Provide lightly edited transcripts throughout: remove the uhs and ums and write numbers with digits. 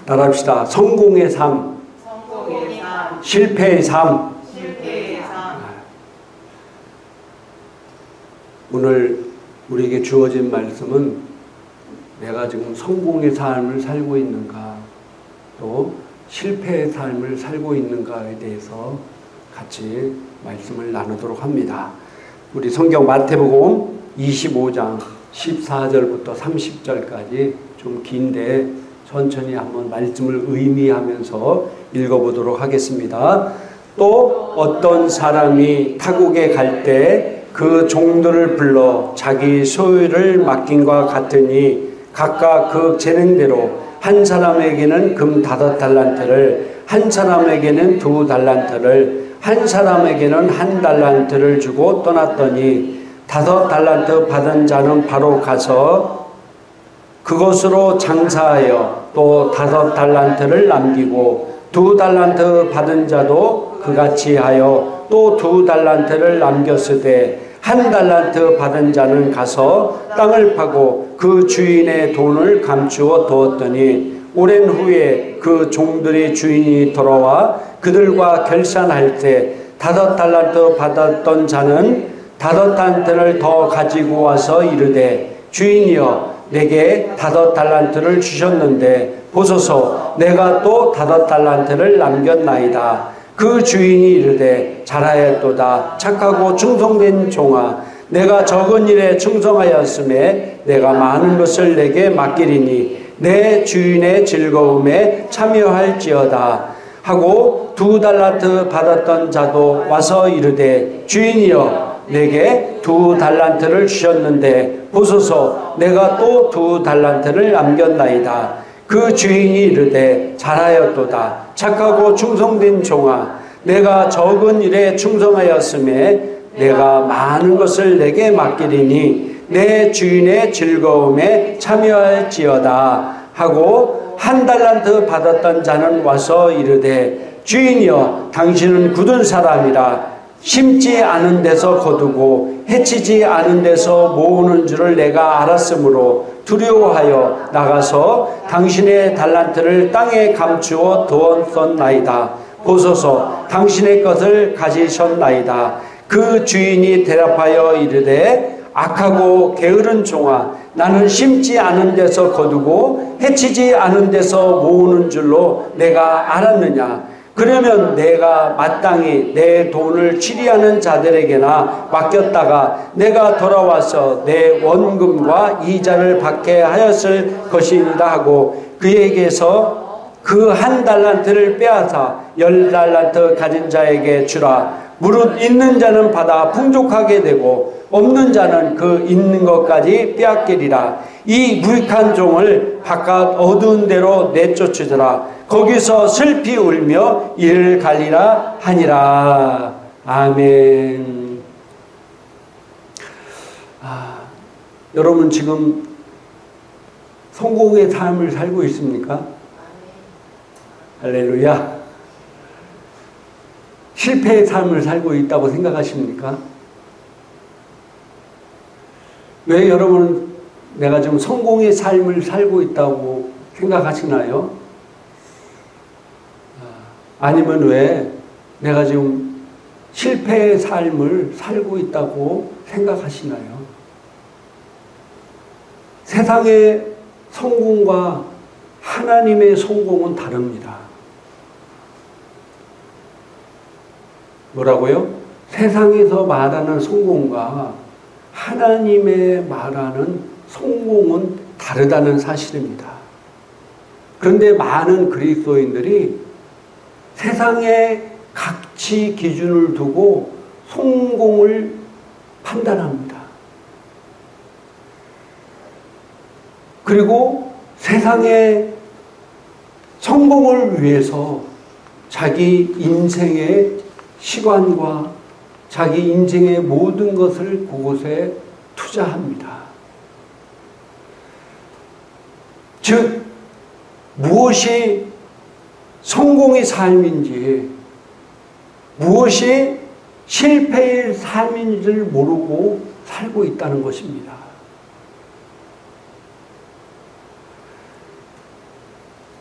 따라합시다. 성공의 삶, 실패의 삶. 오늘 우리에게 주어진 말씀은 내가 지금 성공의 삶을 살고 있는가, 또 실패의 삶을 살고 있는가에 대해서 같이 말씀을 나누도록 합니다. 우리 성경 마태복음 25장 14절부터 30절까지 좀 긴데 천천히 한번 말씀을 의미하면서 읽어보도록 하겠습니다. 또 어떤 사람이 타국에 갈 때 그 종들을 불러 자기 소유를 맡긴과 같으니 각각 그 재능대로 한 사람에게는 금 5달란트를, 한 사람에게는 2달란트를, 한 사람에게는 1달란트를 주고 떠났더니 5달란트 받은 자는 바로 가서 그것으로 장사하여 또 5달란트를 남기고 2달란트 받은 자도 그같이 하여 또 2달란트를 남겼으되 1달란트 받은 자는 가서 땅을 파고 그 주인의 돈을 감추어 두었더니 오랜 후에 그 종들의 주인이 돌아와 그들과 결산할 때 5달란트 받았던 자는 5달란트를 더 가지고 와서 이르되 주인이여 내게 5달란트를 주셨는데 보소서 내가 또 5달란트를 남겼나이다. 그 주인이 이르되 잘하였도다. 착하고 충성된 종아, 내가 적은 일에 충성하였음에 내가 많은 것을 내게 맡기리니 내 주인의 즐거움에 참여할지어다 하고 2달란트 받았던 자도 와서 이르되 주인이여 내게 2달란트를 주셨는데 보소서 내가 또 2달란트를 남겼나이다. 그 주인이 이르되 잘하였도다. 착하고 충성된 종아, 내가 적은 일에 충성하였음에 내가 많은 것을 내게 맡기리니 내 주인의 즐거움에 참여할지어다 하고 1달란트 받았던 자는 와서 이르되 주인이여 당신은 굳은 사람이라 심지 않은 데서 거두고 해치지 않은 데서 모으는 줄을 내가 알았으므로 두려워하여 나가서 당신의 달란트를 땅에 감추어 두었었나이다. 보소서 당신의 것을 가지셨나이다. 그 주인이 대답하여 이르되 악하고 게으른 종아, 나는 심지 않은 데서 거두고 해치지 않은 데서 모으는 줄로 내가 알았느냐. 그러면 내가 마땅히 내 돈을 취리하는 자들에게나 맡겼다가 내가 돌아와서 내 원금과 이자를 받게 하였을 것이니라 하고 그에게서 그 1달란트를 빼앗아 10달란트 가진 자에게 주라. 무릇 있는 자는 받아 풍족하게 되고 없는 자는 그 있는 것까지 빼앗기리라. 이 무익한 종을 바깥 어두운 데로 내쫓으더라. 거기서 슬피 울며 이를 갈리라 하니라. 아멘. 여러분 지금 성공의 삶을 살고 있습니까? 할렐루야. 실패의 삶을 살고 있다고 생각하십니까? 왜 여러분은 내가 지금 성공의 삶을 살고 있다고 생각하시나요? 아니면 왜 내가 지금 실패의 삶을 살고 있다고 생각하시나요? 세상의 성공과 하나님의 성공은 다릅니다. 뭐라고요? 세상에서 말하는 성공과 하나님의 말하는 성공은 다르다는 사실입니다. 그런데 많은 그리스도인들이 세상의 가치 기준을 두고 성공을 판단합니다. 그리고 세상의 성공을 위해서 자기 인생의 시간과 자기 인생의 모든 것을 그곳에 투자합니다. 즉 무엇이 성공의 삶인지 무엇이 실패의 삶인지를 모르고 살고 있다는 것입니다.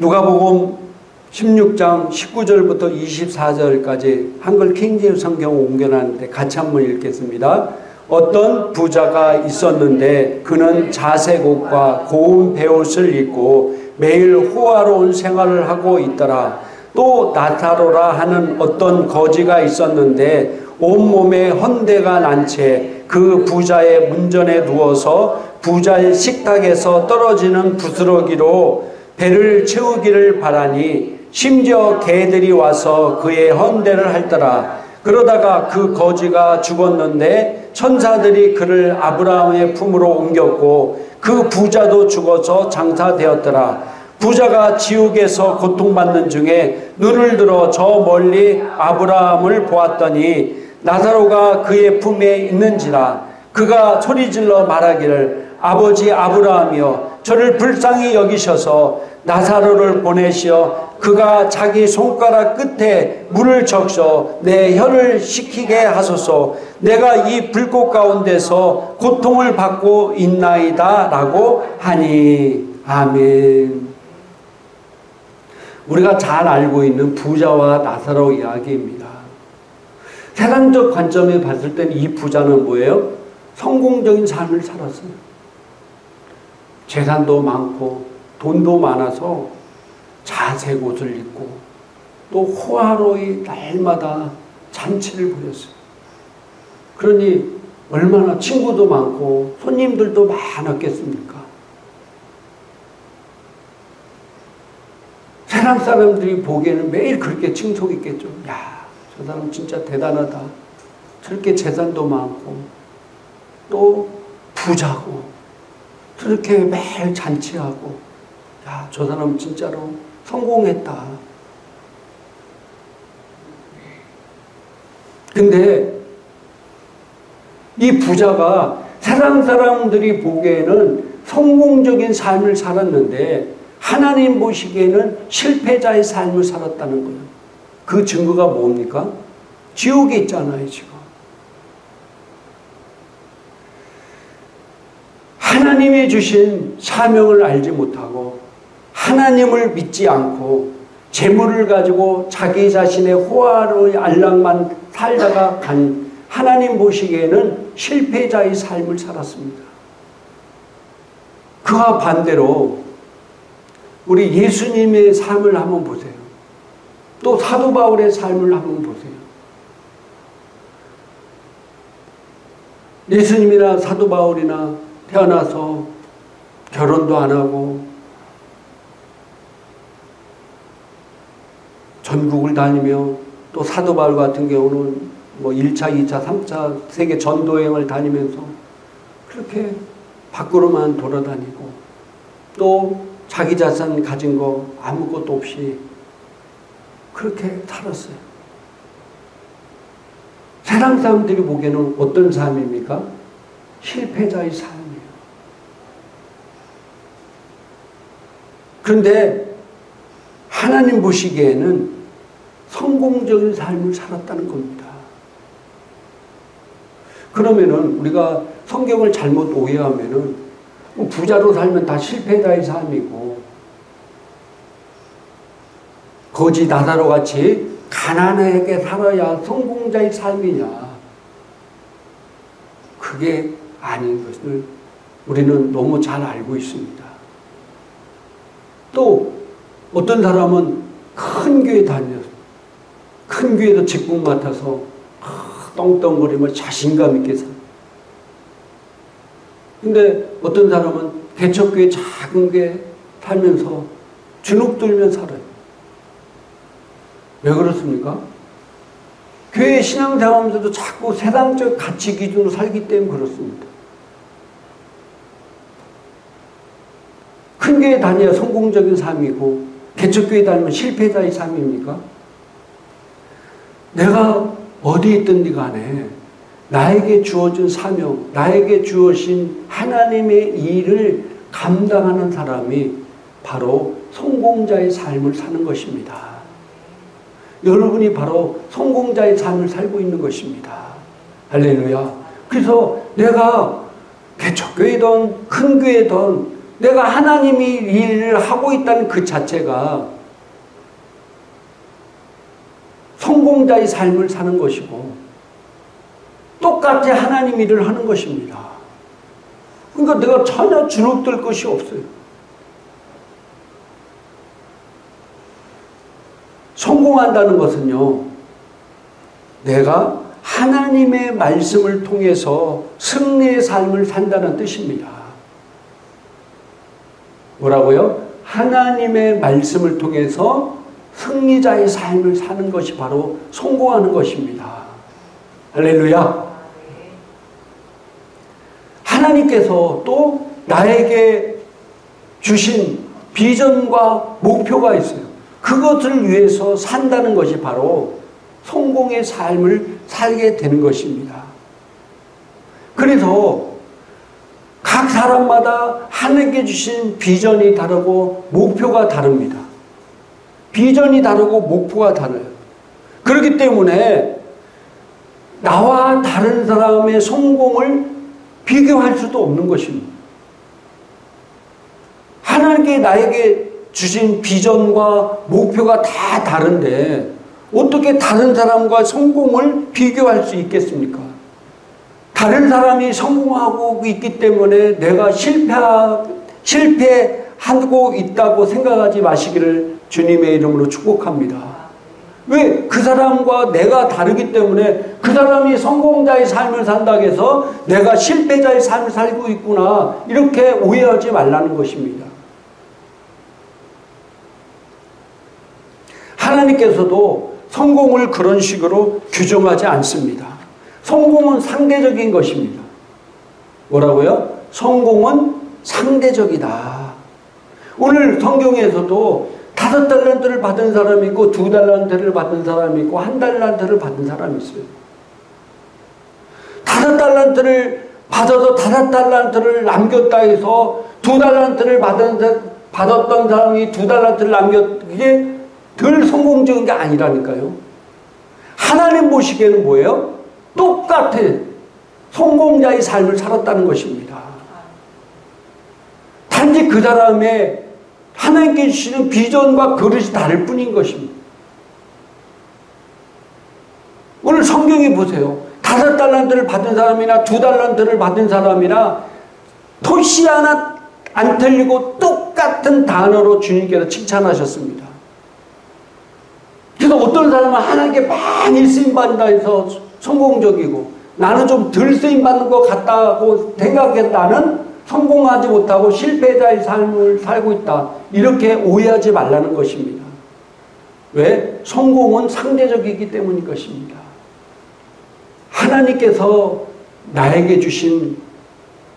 누가복음 16장 19절부터 24절까지 한글 킹제임스 성경을 옮겨놨는데 같이 한번 읽겠습니다. 어떤 부자가 있었는데 그는 자색 옷과 고운 베옷을 입고 매일 호화로운 생활을 하고 있더라. 또 나타로라 하는 어떤 거지가 있었는데 온몸에 헌대가 난 채 그 부자의 문전에 누워서 부자의 식탁에서 떨어지는 부스러기로 배를 채우기를 바라니 심지어 개들이 와서 그의 헌대를 핥더라. 그러다가 그 거지가 죽었는데 천사들이 그를 아브라함의 품으로 옮겼고 그 부자도 죽어서 장사되었더라. 부자가 지옥에서 고통받는 중에 눈을 들어 저 멀리 아브라함을 보았더니 나사로가 그의 품에 있는지라. 그가 소리질러 말하기를 아버지 아브라함이여 저를 불쌍히 여기셔서 나사로를 보내시어 그가 자기 손가락 끝에 물을 적셔 내 혀를 식히게 하소서. 내가 이 불꽃 가운데서 고통을 받고 있나이다 라고 하니. 아멘. 우리가 잘 알고 있는 부자와 나사로 이야기입니다. 세상적 관점에 봤을 때는 이 부자는 뭐예요? 성공적인 삶을 살았어요. 재산도 많고 돈도 많아서 자색 옷을 입고 또 호화로이 날마다 잔치를 벌였어요. 그러니 얼마나 친구도 많고 손님들도 많았겠습니까? 세상 사람들이 보기에는 매일 그렇게 칭송했겠죠. 야, 저 사람 진짜 대단하다. 저렇게 재산도 많고 또 부자고 저렇게 매일 잔치하고 야, 저 사람 진짜로 성공했다. 근데 이 부자가 세상 사람들이 보기에는 성공적인 삶을 살았는데 하나님 보시기에는 실패자의 삶을 살았다는 거예요. 그 증거가 뭡니까? 지옥에 있잖아요, 지금. 하나님이 주신 사명을 알지 못하고 하나님을 믿지 않고 재물을 가지고 자기 자신의 호화로의 안락만 살다가 간 하나님 보시기에는 실패자의 삶을 살았습니다. 그와 반대로 우리 예수님의 삶을 한번 보세요. 또 사도 바울의 삶을 한번 보세요. 예수님이나 사도 바울이나 태어나서 결혼도 안 하고 전국을 다니며 또 사도 바울 같은 경우는 뭐 1차, 2차, 3차 세계 전도여행을 다니면서 그렇게 밖으로만 돌아다니고 또 자기 자산 가진 거 아무것도 없이 그렇게 살았어요. 세상 사람들이 보기에는 어떤 삶입니까? 실패자의 삶이에요. 그런데 하나님 보시기에는 성공적인 삶을 살았다는 겁니다. 그러면은 우리가 성경을 잘못 오해하면은 부자로 살면 다 실패자의 삶이고 거지 나사로 같이 가난하게 살아야 성공자의 삶이냐, 그게 아닌 것을 우리는 너무 잘 알고 있습니다. 또 어떤 사람은 큰 교회 다녀서 큰 교회도 직분 맡아서 떵떵거리며 자신감 있게 살아요. 근데 어떤 사람은 개척교회 작은 교회 살면서 주눅 들면 살아요. 왜 그렇습니까? 교회 신앙생활하면서도 자꾸 세상적 가치 기준으로 살기 때문에 그렇습니다. 큰 교회 다녀야 성공적인 삶이고 개척교회 다니면 실패자의 삶입니까? 내가 어디 있든지 간에 나에게 주어진 사명, 나에게 주어진 하나님의 일을 감당하는 사람이 바로 성공자의 삶을 사는 것입니다. 여러분이 바로 성공자의 삶을 살고 있는 것입니다. 할렐루야. 그래서 내가 개척교회든 큰 교회든 내가 하나님이 일을 하고 있다는 그 자체가 성공자의 삶을 사는 것이고 똑같이 하나님 일을 하는 것입니다. 그러니까 내가 전혀 주눅들 것이 없어요. 성공한다는 것은요, 내가 하나님의 말씀을 통해서 승리의 삶을 산다는 뜻입니다. 뭐라고요? 하나님의 말씀을 통해서 승리자의 삶을 사는 것이 바로 성공하는 것입니다. 할렐루야. 하나님께서 또 나에게 주신 비전과 목표가 있어요. 그것을 위해서 산다는 것이 바로 성공의 삶을 살게 되는 것입니다. 그래서 각 사람마다 하나님께 주신 비전이 다르고 목표가 다릅니다. 비전이 다르고 목표가 달라요. 그렇기 때문에 나와 다른 사람의 성공을 비교할 수도 없는 것입니다. 하나님께 나에게 주신 비전과 목표가 다 다른데 어떻게 다른 사람과 성공을 비교할 수 있겠습니까? 다른 사람이 성공하고 있기 때문에 내가 실패하고 있다고 생각하지 마시기를 주님의 이름으로 축복합니다. 왜? 그 사람과 내가 다르기 때문에 그 사람이 성공자의 삶을 산다고 해서 내가 실패자의 삶을 살고 있구나 이렇게 오해하지 말라는 것입니다. 하나님께서도 성공을 그런 식으로 규정하지 않습니다. 성공은 상대적인 것입니다. 뭐라고요? 성공은 상대적이다. 오늘 성경에서도 5달란트를 받은 사람이 있고 2달란트를 받은 사람이 있고 1달란트를 받은 사람이 있어요. 5달란트를 받아서 5달란트를 남겼다 해서 2달란트를 받았던 사람이 2달란트를 남겼기에 덜 성공적인 게 아니라니까요. 하나님 보시기에는 뭐예요? 똑같아. 성공자의 삶을 살았다는 것입니다. 단지 그 사람의 하나님께 주시는 비전과 그릇이 다를 뿐인 것입니다. 오늘 성경에 보세요. 5달란트를 받은 사람이나 2달란트를 받은 사람이나 토시 하나 안 틀리고 똑같은 단어로 주님께서 칭찬하셨습니다. 그래서 어떤 사람은 하나님께 많이 쓰임받는다 해서 성공적이고 나는 좀 덜 쓰임받는 것 같다고 생각했다는 성공하지 못하고 실패자의 삶을 살고 있다. 이렇게 오해하지 말라는 것입니다. 왜? 성공은 상대적이기 때문인 것입니다. 하나님께서 나에게 주신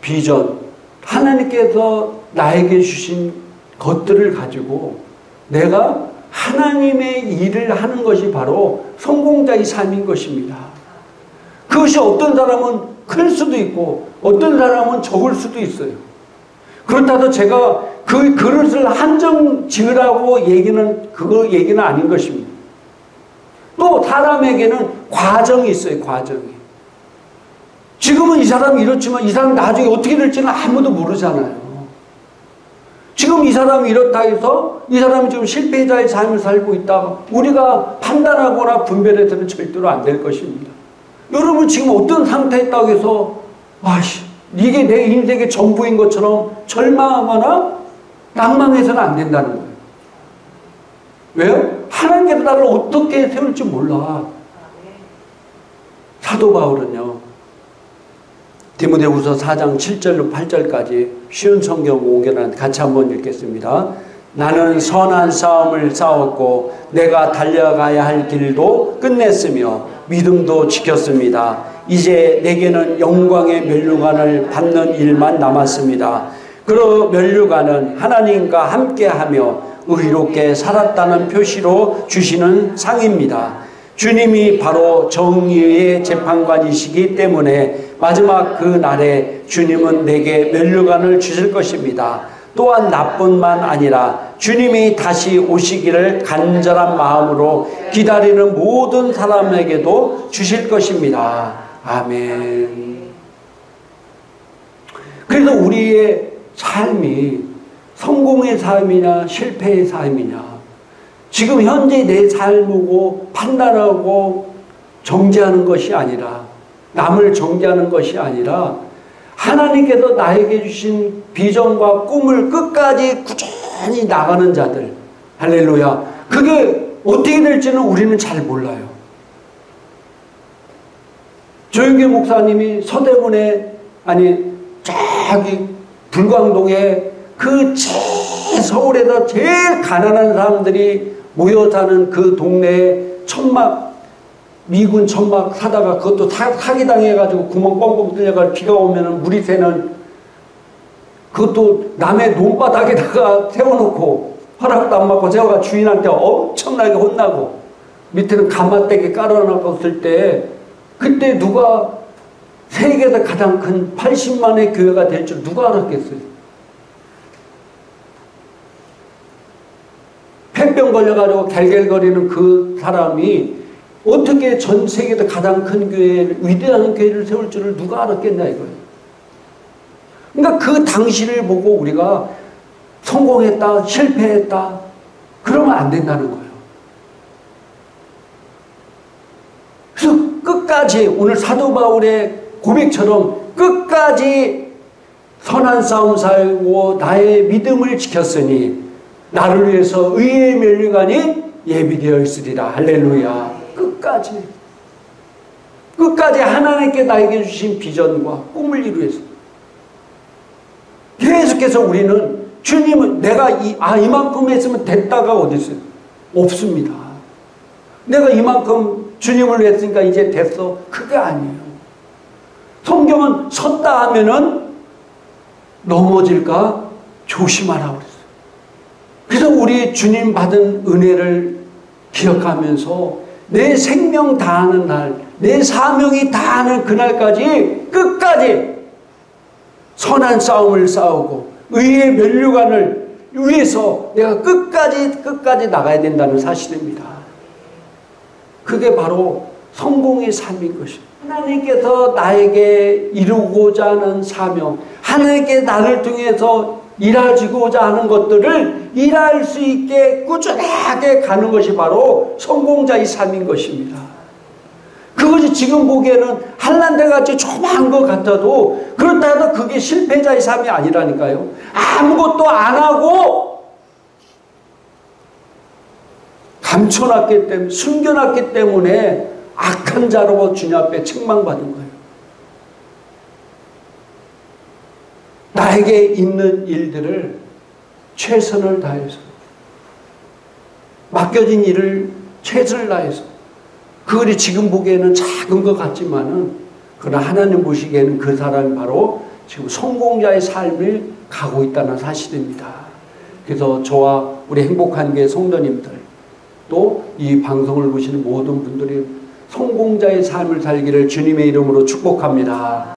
비전, 하나님께서 나에게 주신 것들을 가지고 내가 하나님의 일을 하는 것이 바로 성공자의 삶인 것입니다. 그것이 어떤 사람은 클 수도 있고 어떤 사람은 적을 수도 있어요. 그렇다고 제가 그 그릇을 한정 지으라고 그거 얘기는 아닌 것입니다. 또 사람에게는 과정이 있어요. 과정이. 지금은 이 사람이 이렇지만 이 사람 나중에 어떻게 될지는 아무도 모르잖아요. 지금 이 사람이 이렇다 해서 이 사람이 지금 실패자의 삶을 살고 있다. 우리가 판단하거나 분별해서는 절대로 안 될 것입니다. 여러분 지금 어떤 상태에 있다고 해서 이게 내 인생의 전부인 것처럼 절망하거나 낭망해서는 안 된다는 거예요. 왜요? 하나님께서 나를 어떻게 세울지 몰라. 사도 바울은요. 디모데후서 4장 7절로 8절까지 쉬운 성경 5개는 같이 한번 읽겠습니다. 나는 선한 싸움을 싸웠고 내가 달려가야 할 길도 끝냈으며 믿음도 지켰습니다. 이제 내게는 영광의 면류관을 받는 일만 남았습니다. 그 면류관은 하나님과 함께하며 의롭게 살았다는 표시로 주시는 상입니다. 주님이 바로 정의의 재판관이시기 때문에 마지막 그 날에 주님은 내게 면류관을 주실 것입니다. 또한 나뿐만 아니라 주님이 다시 오시기를 간절한 마음으로 기다리는 모든 사람에게도 주실 것입니다. 아멘. 그래서 우리의 삶이 성공의 삶이냐 실패의 삶이냐, 지금 현재 내 삶이고 판단하고 정죄하는 것이 아니라, 남을 정죄하는 것이 아니라 하나님께서 나에게 주신 비전과 꿈을 끝까지 꾸준히 나가는 자들, 할렐루야. 그게 어떻게 될지는 우리는 잘 몰라요. 조영길 목사님이 서대문에, 아니 저기 불광동에 그 서울에서 제일 가난한 사람들이 모여 사는 그 동네에 미군 천막 사다가 그것도 사기당해가지고 구멍 뻥뻥 뚫려가지고 비가 오면 물이 새는, 그것도 남의 논바닥에다가 세워놓고 허락도 안 받고 세워가 주인한테 엄청나게 혼나고 밑에는 가마떼기 깔아놨을 때, 그때 누가 세계에서 가장 큰 80만의 교회가 될 줄 누가 알았겠어요? 폐병 걸려가지고 갤갤거리는 그 사람이 어떻게 전 세계에서 가장 큰 교회, 위대한 교회를 세울 줄을 누가 알았겠냐 이거예요. 그러니까 그 당시를 보고 우리가 성공했다, 실패했다, 그러면 안 된다는 거예요. 그래서 끝까지 오늘 사도 바울의 고백처럼 끝까지 선한 싸움 살고 나의 믿음을 지켰으니 나를 위해서 의의 면류관이 예비되어 있으리라. 할렐루야. 끝까지 하나님께 나에게 주신 비전과 꿈을 이루기 위해서 계속해서 우리는 주님은 내가 이만큼 했으면 됐다가 어디 있어요? 없습니다. 내가 이만큼 주님을 위해 했으니까 이제 됐어. 그게 아니에요. 성경은 섰다 하면은 넘어질까 조심하라고 그랬어요. 그래서 우리 주님 받은 은혜를 기억하면서 내 생명 다하는 날, 내 사명이 다하는 그날까지 끝까지 선한 싸움을 싸우고 의의 면류관을 위해서 내가 끝까지 나가야 된다는 사실입니다. 그게 바로 성공의 삶인 것입니다. 하나님께서 나에게 이루고자 하는 사명, 하나님께 나를 통해서 이루어지고자 하는 것들을 일할 수 있게 꾸준하게 가는 것이 바로 성공자의 삶인 것입니다. 그것이 지금 보기에는 한란대같이 조그마한 것 같아도 그렇다 해도 그게 실패자의 삶이 아니라니까요. 아무것도 안 하고 감춰놨기 때문에, 숨겨놨기 때문에 악한 자로 주님 앞에 책망받은 거예요. 나에게 있는 일들을 최선을 다해서, 맡겨진 일을 최선을 다해서, 그것이 지금 보기에는 작은 것 같지만은 그러나 하나님 보시기에는 그 사람이 바로 지금 성공자의 삶을 가고 있다는 사실입니다. 그래서 저와 우리 행복한 교회 성도님들, 또 이 방송을 보시는 모든 분들이 성공자의 삶을 살기를 주님의 이름으로 축복합니다.